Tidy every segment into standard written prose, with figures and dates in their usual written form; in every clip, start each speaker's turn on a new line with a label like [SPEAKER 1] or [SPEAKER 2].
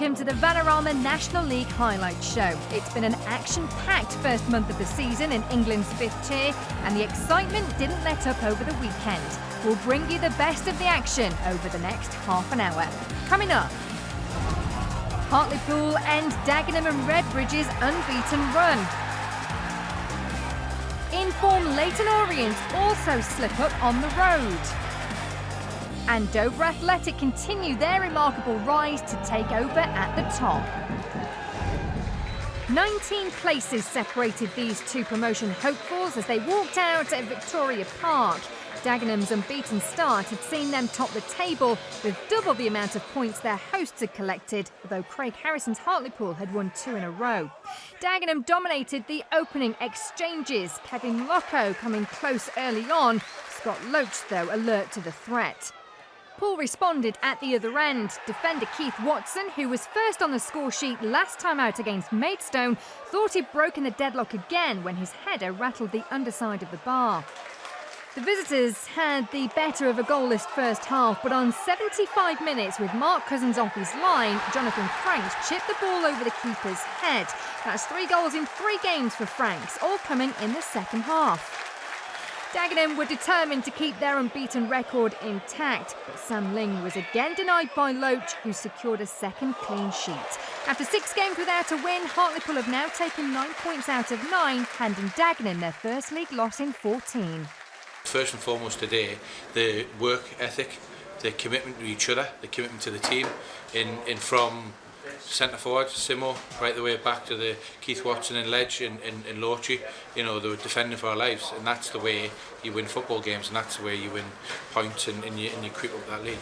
[SPEAKER 1] welcome to the Vanarama National League highlight show. It's been an action-packed first month of the season in England's 5th tier, and the excitement didn't let up over the weekend. We'll bring you the best of the action over the next half an hour. Coming up, Hartlepool and Dagenham Redbridge's unbeaten run. In form, Leyton Orient also slip up on the road. And Dover Athletic continue their remarkable rise to take over at the top. 19 places separated these two promotion hopefuls as they walked out at Victoria Park. Dagenham's unbeaten start had seen them top the table with double the amount of points their hosts had collected, although Craig Harrison's Hartlepool had won 2 in a row. Dagenham dominated the opening exchanges, Kevin Locko coming close early on, Scott Loach though alert to the threat. Poole responded at the other end. Defender Keith Watson, who was first on the score sheet last time out against Maidstone, thought he'd broken the deadlock again when his header rattled the underside of the bar. The visitors had the better of a goalless first half, but on 75 minutes with Mark Cousins off his line, Jonathan Franks chipped the ball over the keeper's head. That's 3 goals in 3 games for Franks, all coming in the second half. Dagenham were determined to keep their unbeaten record intact, but Sam Ling was again denied by Loach, who secured a second clean sheet. After 6 games without a win, Hartlepool have now taken 9 points out of 9, handing Dagenham their first league loss in 14.
[SPEAKER 2] First and foremost today, the work ethic, the commitment to each other, the commitment to the team, in from centre forward, Simo, right the way back to the Keith Watson and Ledge and Loachy. You know, they were defending for our lives, and that's the way you win football games, and that's the way you win points and you creep up that league.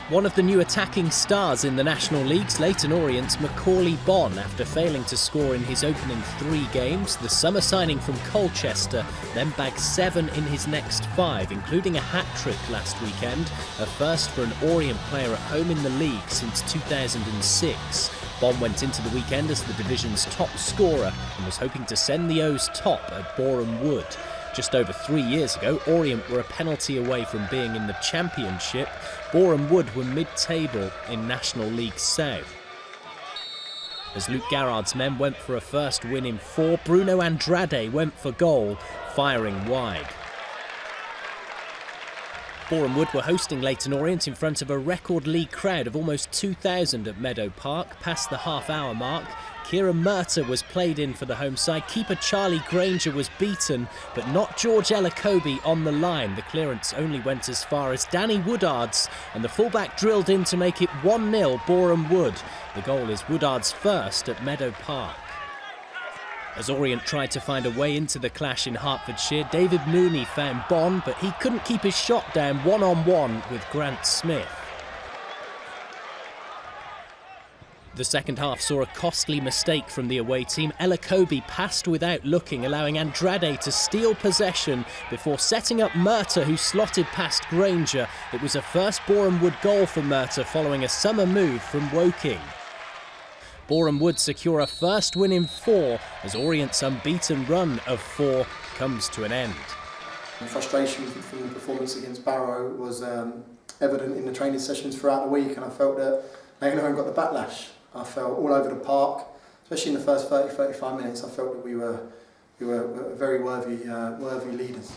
[SPEAKER 3] One of the new attacking stars in the National League's Leyton Orient's Macaulay Bonne, after failing to score in his opening 3 games, the summer signing from Colchester then bagged 7 in his next 5, including a hat-trick last weekend, a first for an Orient player at home in the league since 2006. Bonne went into the weekend as the division's top scorer and was hoping to send the O's top at Boreham Wood. Just over 3 years ago, Orient were a penalty away from being in the Championship. Boreham Wood were mid-table in National League South. As Luke Garrard's men went for a first win in 4, Bruno Andrade went for goal, firing wide. Boreham Wood were hosting Leyton Orient in front of a record league crowd of almost 2,000 at Meadow Park, past the half-hour mark. Kieran Murtagh was played in for the home side. Keeper Charlie Granger was beaten, but not George Elokobi on the line. The clearance only went as far as Danny Woodard's, and the fullback drilled in to make it 1-0 Boreham Wood. The goal is Woodard's first at Meadow Park. As Orient tried to find a way into the clash in Hertfordshire, David Mooney found Bonne, but he couldn't keep his shot down one-on-one with Grant Smith. The second half saw a costly mistake from the away team. Elokobi passed without looking, allowing Andrade to steal possession before setting up Murtagh, who slotted past Granger. It was a first Boreham Wood goal for Murtagh following a summer move from Woking. Boreham Wood secure a first win in 4 as Orient's unbeaten run of 4 comes to an end.
[SPEAKER 4] The frustration from the performance against Barrow was evident in the training sessions throughout the week, and I felt that Leyton Orient got the backlash. I felt all over the park, especially in the first 30-35 minutes, I felt that we were very worthy leaders.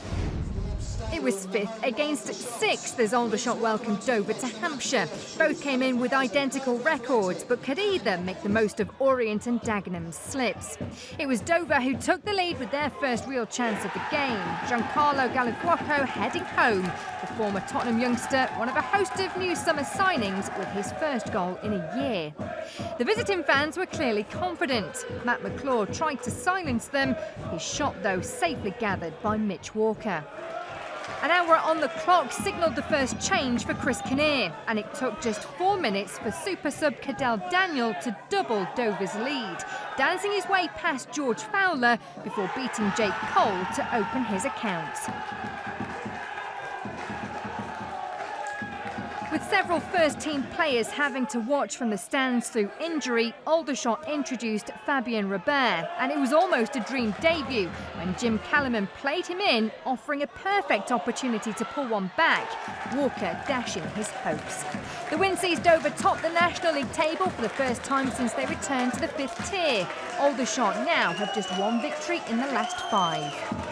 [SPEAKER 1] It was 5th against 6th as Aldershot welcomed Dover to Hampshire. Both came in with identical records, but could either make the most of Orient and Dagenham's slips. It was Dover who took the lead with their first real chance of the game. Giancarlo Gallifuoco heading home. The former Tottenham youngster, one of a host of new summer signings, with his first goal in a year. The visiting fans were clearly confident. Matt McClure tried to silence them. His shot, though, safely gathered by Mitch Walker. An hour on the clock signalled the first change for Chris Kinnear, and it took just 4 minutes for super sub Cadell Daniel to double Dover's lead, dancing his way past George Fowler before beating Jake Cole to open his account. With several first-team players having to watch from the stands through injury, Aldershot introduced Fabien Robert, and it was almost a dream debut when Jim Callum played him in, offering a perfect opportunity to pull one back, Walker dashing his hopes. The win sees Dover top the National League table for the first time since they returned to the 5th tier. Aldershot now have just one victory in the last 5.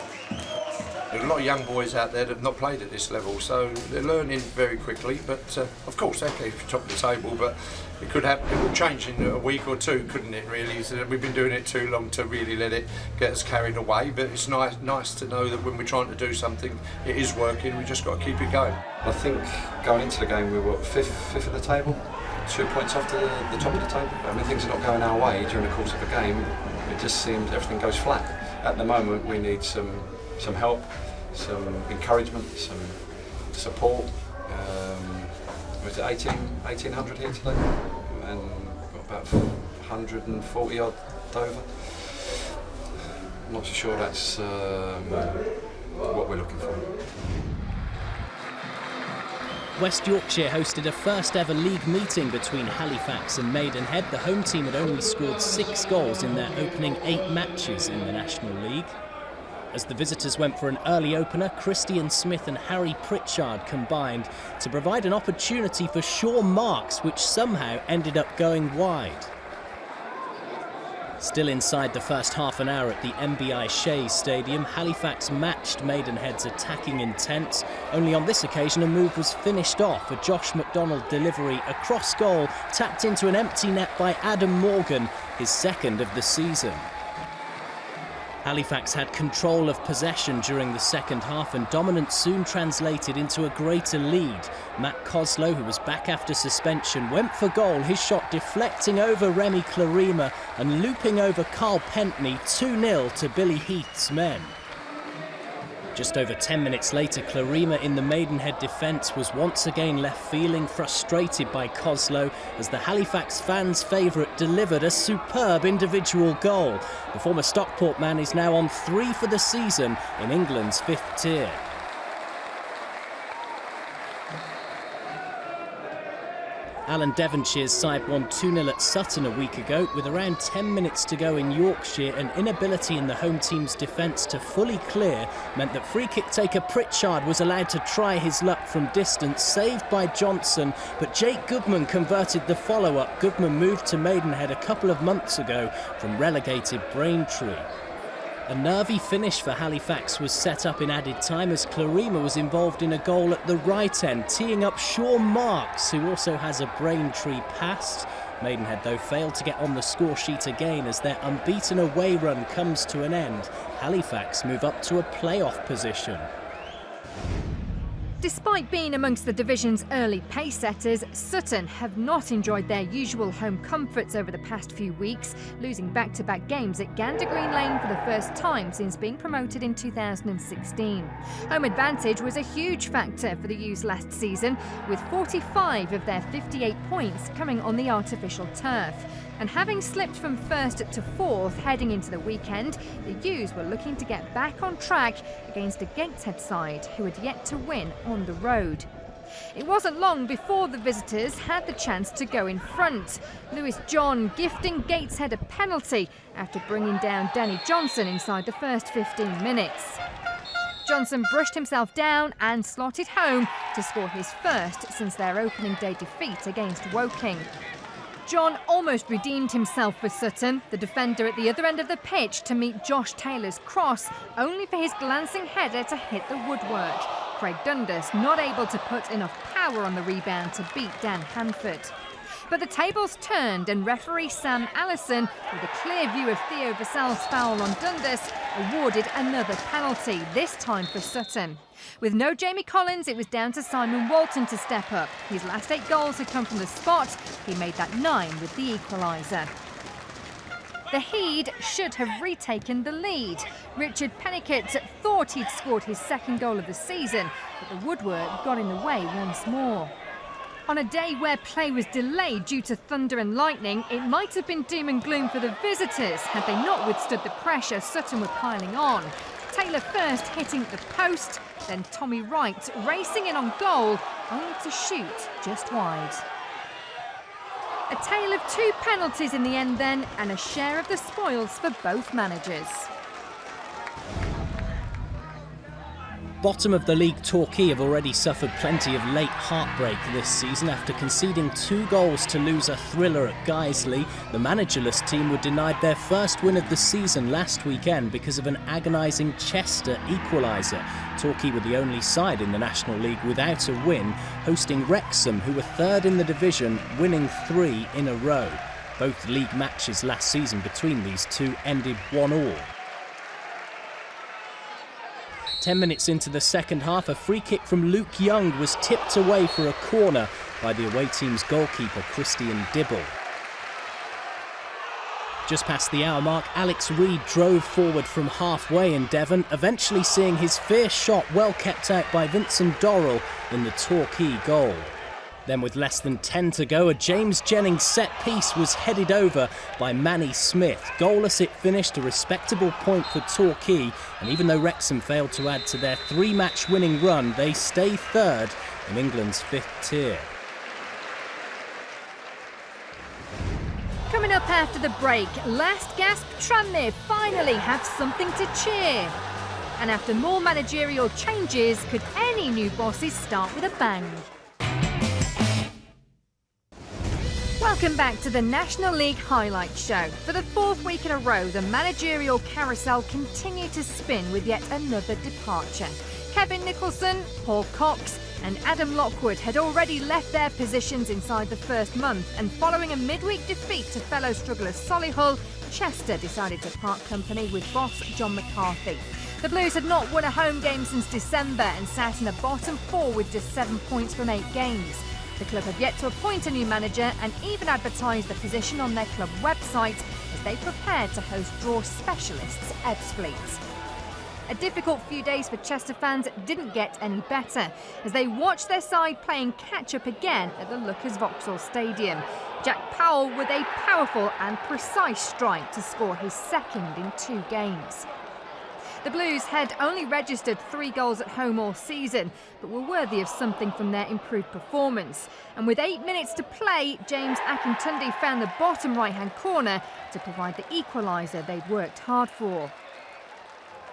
[SPEAKER 5] There are a lot of young boys out there that have not played at this level, so they're learning very quickly. But of course, they keep top of the table. But it could happen. It will change in a week or two, couldn't it? Really, so we've been doing it too long to really let it get us carried away. But it's nice to know that when we're trying to do something, it is working. We just got to keep it going.
[SPEAKER 6] I think going into the game, we were fifth of the table, 2 points off the top of the table. I mean, things are not going our way during the course of a game. It just seems everything goes flat. At the moment, we need some help, some encouragement, some support. Was it 1,800 here today? And got about 140 odd Dover. I'm not so sure that's what we're looking for.
[SPEAKER 3] West Yorkshire hosted a first ever league meeting between Halifax and Maidenhead. The home team had only scored 6 goals in their opening 8 matches in the National League. As the visitors went for an early opener, Christian Smith and Harry Pritchard combined to provide an opportunity for Shaw Marks, which somehow ended up going wide. Still inside the first half an hour at the MBI Shays Stadium, Halifax matched Maidenhead's attacking intent. Only on this occasion a move was finished off. A Josh McDonald delivery across goal, tapped into an empty net by Adam Morgan, his second of the season. Halifax had control of possession during the second half, and dominance soon translated into a greater lead. Matt Coslow, who was back after suspension, went for goal, his shot deflecting over Remy Clarima and looping over Carl Pentney, 2-0 to Billy Heath's men. Just over 10 minutes later, Clarima in the Maidenhead defence was once again left feeling frustrated by Coslow as the Halifax fans' favourite delivered a superb individual goal. The former Stockport man is now on 3 for the season in England's 5th tier. Alan Devonshire's side won 2-0 at Sutton a week ago. With around 10 minutes to go in Yorkshire, an inability in the home team's defence to fully clear meant that free-kick taker Pritchard was allowed to try his luck from distance, saved by Johnson, but Jake Goodman converted the follow-up. Goodman moved to Maidenhead a couple of months ago from relegated Braintree. A nervy finish for Halifax was set up in added time as Clarima was involved in a goal at the right end, teeing up Shaw Marks, who also has a Braintree past. Maidenhead, though, failed to get on the score sheet again as their unbeaten away run comes to an end. Halifax move up to a playoff position.
[SPEAKER 1] Despite being amongst the division's early pace setters, Sutton have not enjoyed their usual home comforts over the past few weeks, losing back-to-back games at Gander Green Lane for the first time since being promoted in 2016. Home advantage was a huge factor for the U's last season, with 45 of their 58 points coming on the artificial turf. And having slipped from 1st to 4th heading into the weekend, the U's were looking to get back on track against a Gateshead side who had yet to win on the road. It wasn't long before the visitors had the chance to go in front. Lewis John gifting Gateshead a penalty after bringing down Danny Johnson inside the first 15 minutes. Johnson brushed himself down and slotted home to score his first since their opening day defeat against Woking. John almost redeemed himself for Sutton, the defender at the other end of the pitch, to meet Josh Taylor's cross, only for his glancing header to hit the woodwork. Craig Dundas not able to put enough power on the rebound to beat Dan Hanford. But the tables turned and referee Sam Allison, with a clear view of Theo Vassell's foul on Dundas, awarded another penalty, this time for Sutton. With no Jamie Collins, it was down to Simon Walton to step up. His last 8 goals had come from the spot. He made that 9 with the equaliser. The Heed should have retaken the lead. Richard Pennicott thought he'd scored his second goal of the season, but the woodwork got in the way once more. On a day where play was delayed due to thunder and lightning, it might have been doom and gloom for the visitors had they not withstood the pressure Sutton were piling on. Taylor first hitting the post, then Tommy Wright racing in on goal, only to shoot just wide. A tale of 2 penalties in the end then, and a share of the spoils for both managers.
[SPEAKER 3] Bottom of the league Torquay have already suffered plenty of late heartbreak this season after conceding 2 goals to lose a thriller at Guiseley. The managerless team were denied their first win of the season last weekend because of an agonising Chester equaliser. Torquay were the only side in the National League without a win, hosting Wrexham, who were 3rd in the division, winning 3 in a row. Both league matches last season between these two ended 1-1. 10 minutes into the second half, a free kick from Luke Young was tipped away for a corner by the away team's goalkeeper, Christian Dibble. Just past the hour mark, Alex Reid drove forward from halfway in Devon, eventually seeing his fierce shot well kept out by Vincent Dorrell in the Torquay goal. Then with less than 10 to go, a James Jennings set piece was headed over by Manny Smith. Goalless it finished, a respectable point for Torquay, and even though Wrexham failed to add to their 3-match winning run, they stay 3rd in England's 5th tier.
[SPEAKER 1] Coming up after the break, last gasp Tranmere finally have something to cheer. And after more managerial changes, could any new bosses start with a bang? Welcome back to the National League Highlight Show. For the 4th week in a row, the managerial carousel continued to spin with yet another departure. Kevin Nicholson, Paul Cox and Adam Lockwood had already left their positions inside the first month, and following a midweek defeat to fellow strugglers Solihull, Chester decided to part company with boss John McCarthy. The Blues had not won a home game since December and sat in the bottom 4 with just 7 points from 8 games. The club have yet to appoint a new manager and even advertised the position on their club website as they prepared to host draw specialists Ebbsfleet. A difficult few days for Chester fans didn't get any better as they watched their side playing catch-up again at the Lookers Vauxhall Stadium. Jack Powell with a powerful and precise strike to score his 2nd in 2 games. The Blues had only registered 3 goals at home all season, but were worthy of something from their improved performance. And with 8 minutes to play, James Akintunde found the bottom right-hand corner to provide the equaliser they'd worked hard for.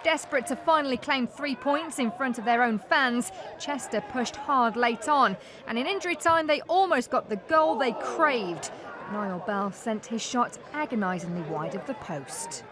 [SPEAKER 1] Desperate to finally claim 3 points in front of their own fans, Chester pushed hard late on, and in injury time they almost got the goal they craved. But Niall Bell sent his shot agonisingly wide of the post.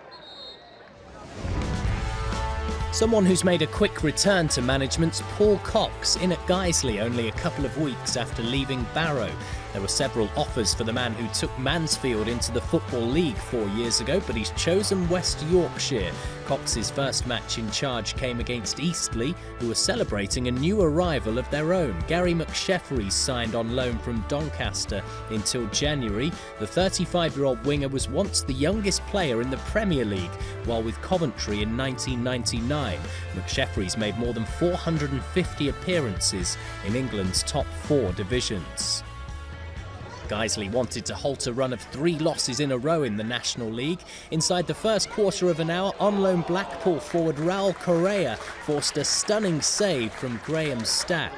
[SPEAKER 3] Someone who's made a quick return to management's Paul Cox, in at Guiseley only a couple of weeks after leaving Barrow. There were several offers for the man who took Mansfield into the Football League 4 years ago, but he's chosen West Yorkshire. Cox's first match in charge came against Eastleigh, who were celebrating a new arrival of their own. Gary McSheffrey signed on loan from Doncaster until January. The 35-year-old winger was once the youngest player in the Premier League, while with Coventry in 1999. McSheffrey's made more than 450 appearances in England's top 4 divisions. Guiseley wanted to halt a run of 3 losses in a row in the National League. Inside the first quarter of an hour, on-loan Blackpool forward Raul Correa forced a stunning save from Graham Stack.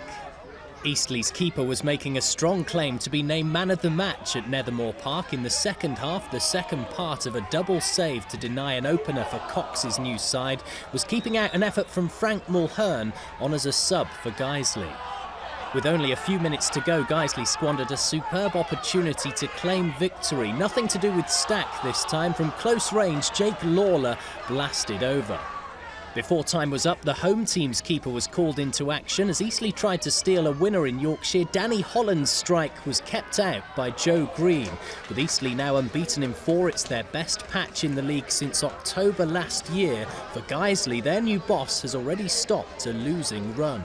[SPEAKER 3] Eastleigh's keeper was making a strong claim to be named man of the match at Nethermoor Park in the second half. The second part of a double save to deny an opener for Cox's new side was keeping out an effort from Frank Mulhern on as a sub for Guiseley. With only a few minutes to go, Guiseley squandered a superb opportunity to claim victory. Nothing to do with Stack this time. From close range, Jake Lawler blasted over. Before time was up, the home team's keeper was called into action as Eastleigh tried to steal a winner in Yorkshire. Danny Holland's strike was kept out by Joe Green. With Eastleigh now unbeaten in 4, it's their best patch in the league since October last year. For Guiseley, their new boss has already stopped a losing run.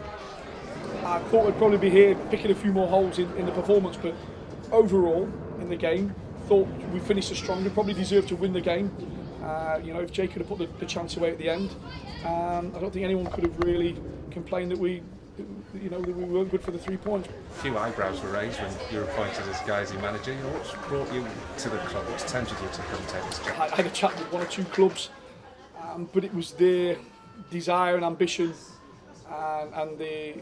[SPEAKER 7] I thought we'd probably be here picking a few more holes in the performance, but overall in the game, thought we finished as strong. We probably deserved to win the game. If Jake could have put the chance away at the end, I don't think anyone could have really complained that we weren't good for the 3 points.
[SPEAKER 8] A few eyebrows were raised when you were appointed as Guiseley manager. What's brought you to the club? What's tempted you to come take this job?
[SPEAKER 7] I had a chat with 1 or 2 clubs, but it was their desire and ambition and the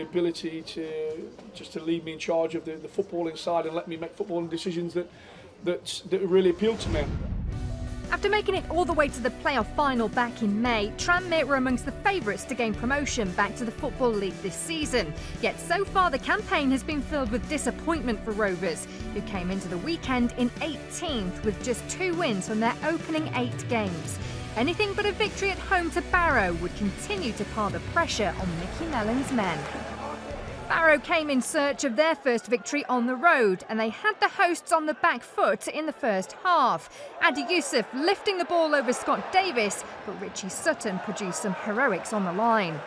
[SPEAKER 7] ability to leave me in charge of the footballing side and let me make footballing decisions that really appealed to me.
[SPEAKER 1] After making it all the way to the playoff final back in May, Tranmere were amongst the favourites to gain promotion back to the Football League this season. Yet so far the campaign has been filled with disappointment for Rovers, who came into the weekend in 18th with just 2 wins from their opening 8 games. Anything but a victory at home to Barrow would continue to pile the pressure on Mickey Mellon's men. Barrow came in search of their first victory on the road, and they had the hosts on the back foot in the first half. Adi Youssef lifting the ball over Scott Davis, but Richie Sutton produced some heroics on the line.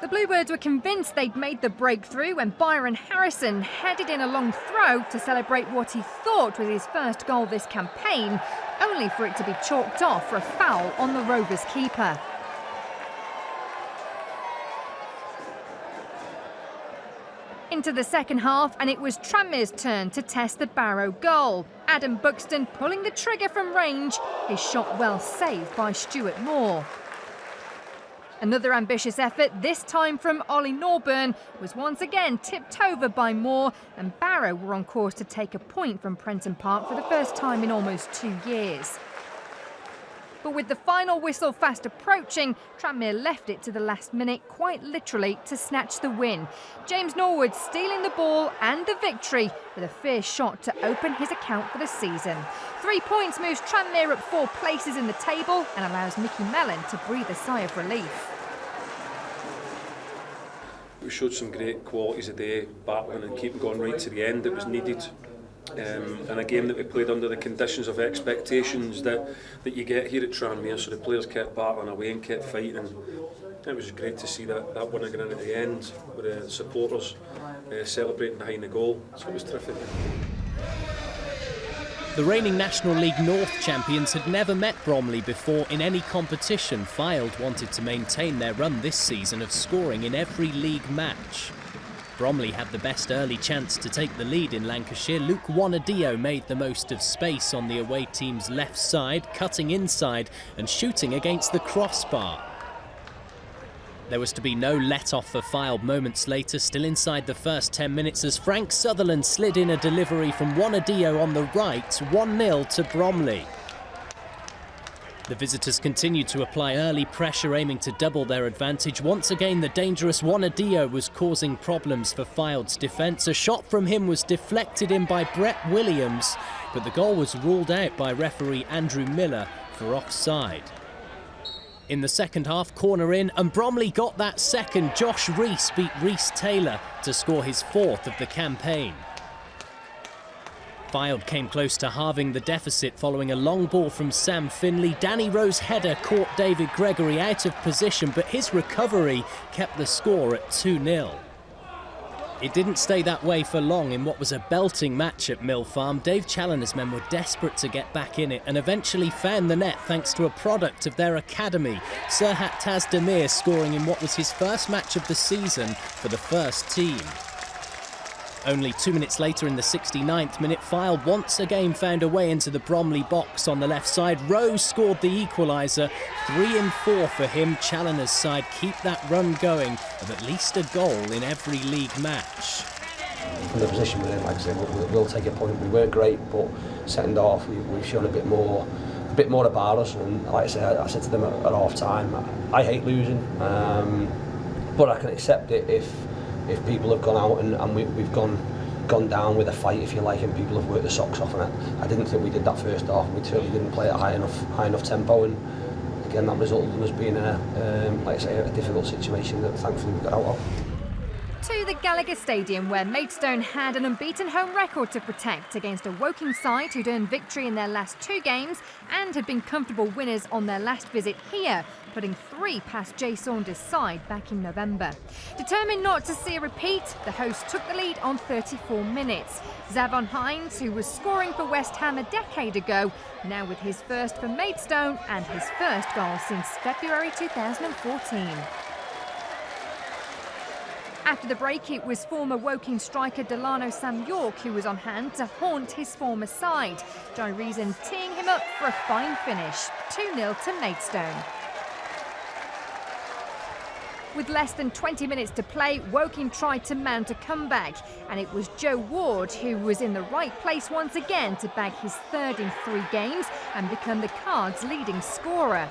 [SPEAKER 1] The Bluebirds were convinced they'd made the breakthrough when Byron Harrison headed in a long throw to celebrate what he thought was his first goal this campaign, only for it to be chalked off for a foul on the Rovers keeper. Into the second half, and it was Tranmere's turn to test the Barrow goal. Adam Buxton pulling the trigger from range, his shot well saved by Stuart Moore. Another ambitious effort, this time from Ollie Norburn, was once again tipped over by Moore, and Barrow were on course to take a point from Prenton Park for the first time in almost 2 years. But with the final whistle fast approaching, Tranmere left it to the last minute, quite literally, to snatch the win. James Norwood stealing the ball and the victory with a fierce shot to open his account for the season. 3 points moves Tranmere up 4 places in the table and allows Mickey Mellon to breathe a sigh of relief.
[SPEAKER 9] We showed some great qualities today, battling and keeping going right to the end. It was needed. And a game that we played under the conditions of expectations that you get here at Tranmere, so the players kept battling away and kept fighting. It was great to see that winner going in at the end with the supporters celebrating behind the goal, so it was terrific.
[SPEAKER 3] The reigning National League North champions had never met Bromley before in any competition. Fylde wanted to maintain their run this season of scoring in every league match. Bromley had the best early chance to take the lead in Lancashire. Luke Wanadio made the most of space on the away team's left side, cutting inside and shooting against the crossbar. There was to be no let-off for Fylde moments later, still inside the first 10 minutes as Frank Sutherland slid in a delivery from Wanadio on the right, 1-0 to Bromley. The visitors continued to apply early pressure, aiming to double their advantage. Once again, the dangerous Wanadio was causing problems for Fylde's defence. A shot from him was deflected in by Brett Williams, but the goal was ruled out by referee Andrew Miller for offside. In the second half, corner in, and Bromley got that second. Josh Rees beat Reese Taylor to score his 4th of the campaign. Fylde came close to halving the deficit following a long ball from Sam Finley. Danny Rowe's header caught David Gregory out of position, but his recovery kept the score at 2-0. It didn't stay that way for long in what was a belting match at Mill Farm. Dave Challoner's men were desperate to get back in it and eventually found the net thanks to a product of their academy. Serhat Tazdemir scoring in what was his first match of the season for the first team. Only 2 minutes later, in the 69th minute, Fylde once again found a way into the Bromley box on the left side. Rowe scored the equaliser, 3 and 4 for him. Challoner's side keep that run going of at least a goal in every league match.
[SPEAKER 10] From the position we're in, like I said, we'll take a point. We weren't great, but second half we've shown a bit more about us. And like I said to them at half time, I hate losing, but I can accept it if people have gone out and we've gone down with a fight, if you like, and people have worked the socks off. And I didn't think we did that first half. We certainly didn't play at high enough tempo, and again that resulted in us being in a difficult situation that thankfully we got out of.
[SPEAKER 1] To the Gallagher Stadium, where Maidstone had an unbeaten home record to protect against a Woking side who'd earned victory in their last 2 games and had been comfortable winners on their last visit here, putting 3 past Jay Saunders' side back in November. Determined not to see a repeat, the hosts took the lead on 34 minutes. Zavon Hines, who was scoring for West Ham a decade ago, now with his first for Maidstone and his first goal since February 2014. After the break, it was former Woking striker Delano Sam York who was on hand to haunt his former side. Johnny Reason teeing him up for a fine finish, 2-0 to Maidstone. With less than 20 minutes to play, Woking tried to mount a comeback, and it was Joe Ward who was in the right place once again to bag his third in 3 games and become the Cards' leading scorer.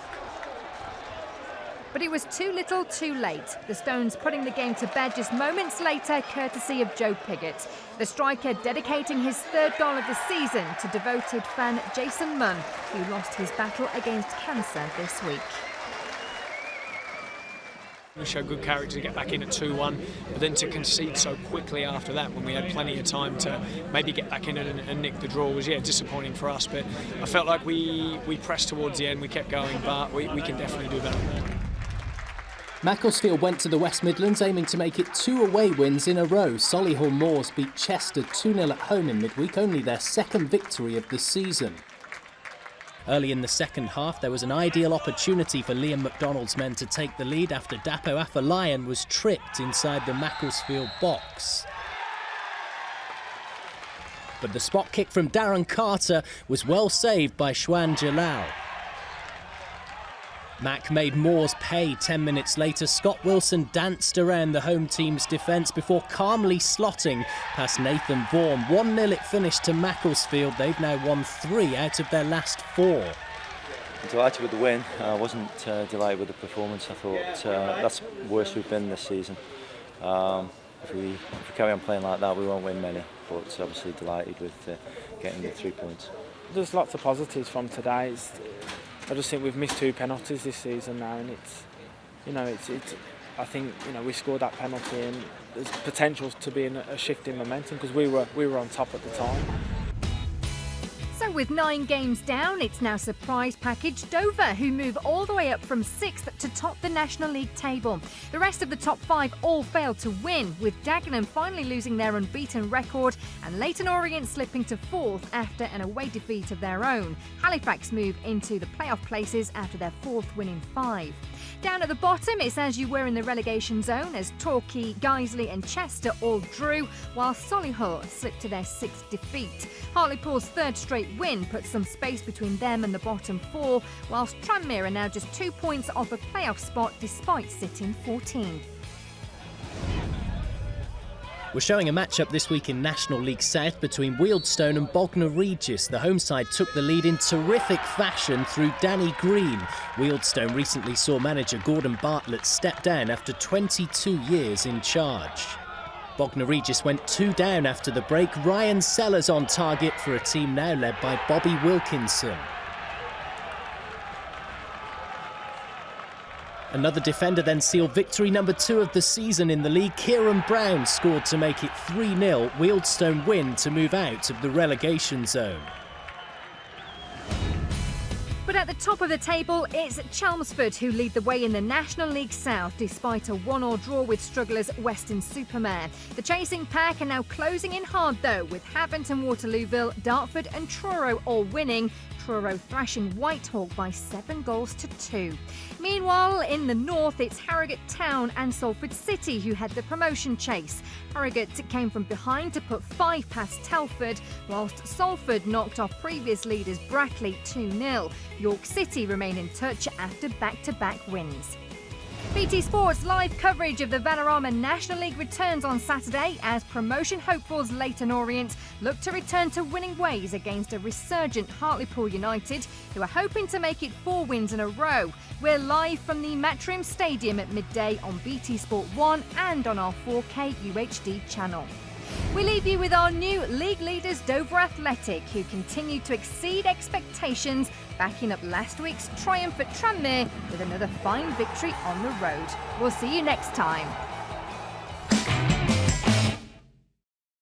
[SPEAKER 1] But it was too little too late. The Stones putting the game to bed just moments later, courtesy of Joe Pigott. The striker dedicating his 3rd goal of the season to devoted fan Jason Munn, who lost his battle against cancer this week.
[SPEAKER 11] We showed good character to get back in at 2-1, but then to concede so quickly after that when we had plenty of time to maybe get back in and nick the draw was disappointing for us. But I felt like we pressed towards the end, we kept going, but we can definitely do better.
[SPEAKER 3] Macclesfield went to the West Midlands aiming to make it 2 away wins in a row. Solihull Moors beat Chester 2-0 at home in midweek, only their 2nd victory of the season. Early in the second half, there was an ideal opportunity for Liam MacDonald's men to take the lead after Dapo Afolayan was tripped inside the Macclesfield box. But the spot kick from Darren Carter was well saved by Shwan Jalal. Mac made Moors pay 10 minutes later. Scott Wilson danced around the home team's defence before calmly slotting past Nathan Vaughan. 1-0 it finished to Macclesfield. They've now won 3 out of their last 4.
[SPEAKER 12] I'm delighted with the win. I wasn't delighted with the performance. I thought that's the worst we've been this season. If we carry on playing like that, we won't win many. But obviously delighted with getting the 3 points.
[SPEAKER 13] There's lots of positives from today. I just think we've missed 2 penalties this season now, and I think we scored that penalty, and there's potential to be a shift in momentum because we were on top at the time.
[SPEAKER 1] So with 9 games down, it's now surprise package Dover, who move all the way up from 6th to top the National League table. The rest of the top 5 all failed to win, with Dagenham finally losing their unbeaten record and Leyton Orient slipping to 4th after an away defeat of their own. Halifax move into the playoff places after their 4th win in 5. Down at the bottom, it's as you were in the relegation zone as Torquay, Guiseley and Chester all drew, while Solihull slipped to their 6th defeat. Hartlepool's 3rd straight win put some space between them and the bottom 4, whilst Tranmere are now just 2 points off a playoff spot despite sitting 14th.
[SPEAKER 3] We're showing a match-up this week in National League South between Wealdstone and Bognor Regis. The home side took the lead in terrific fashion through Danny Green. Wealdstone recently saw manager Gordon Bartlett step down after 22 years in charge. Bognor Regis went 2 down after the break. Ryan Sellers on target for a team now led by Bobby Wilkinson. Another defender then sealed victory number 2 of the season in the league. Kieran Brown scored to make it 3-0. Wealdstone win to move out of the relegation zone.
[SPEAKER 1] But at the top of the table, it's Chelmsford who lead the way in the National League South despite a 1-1 draw with strugglers Weston-super-Mare. The chasing pack are now closing in hard though, with Havant and Waterlooville, Dartford and Truro all winning. Truro thrashing Whitehawk by 7-2. Meanwhile, in the north, it's Harrogate Town and Salford City who had the promotion chase. Harrogate came from behind to put 5 past Telford, whilst Salford knocked off previous leaders Brackley 2-0. York City remain in touch after back-to-back wins. BT Sports live coverage of the Vanarama National League returns on Saturday as promotion hopefuls Leyton Orient look to return to winning ways against a resurgent Hartlepool United, who are hoping to make it 4 wins in a row. We're live from the Matchroom Stadium at midday on BT Sport 1 and on our 4K UHD channel. We leave you with our new league leaders Dover Athletic, who continue to exceed expectations, backing up last week's triumph at Tranmere with another fine victory on the road. We'll see you next time.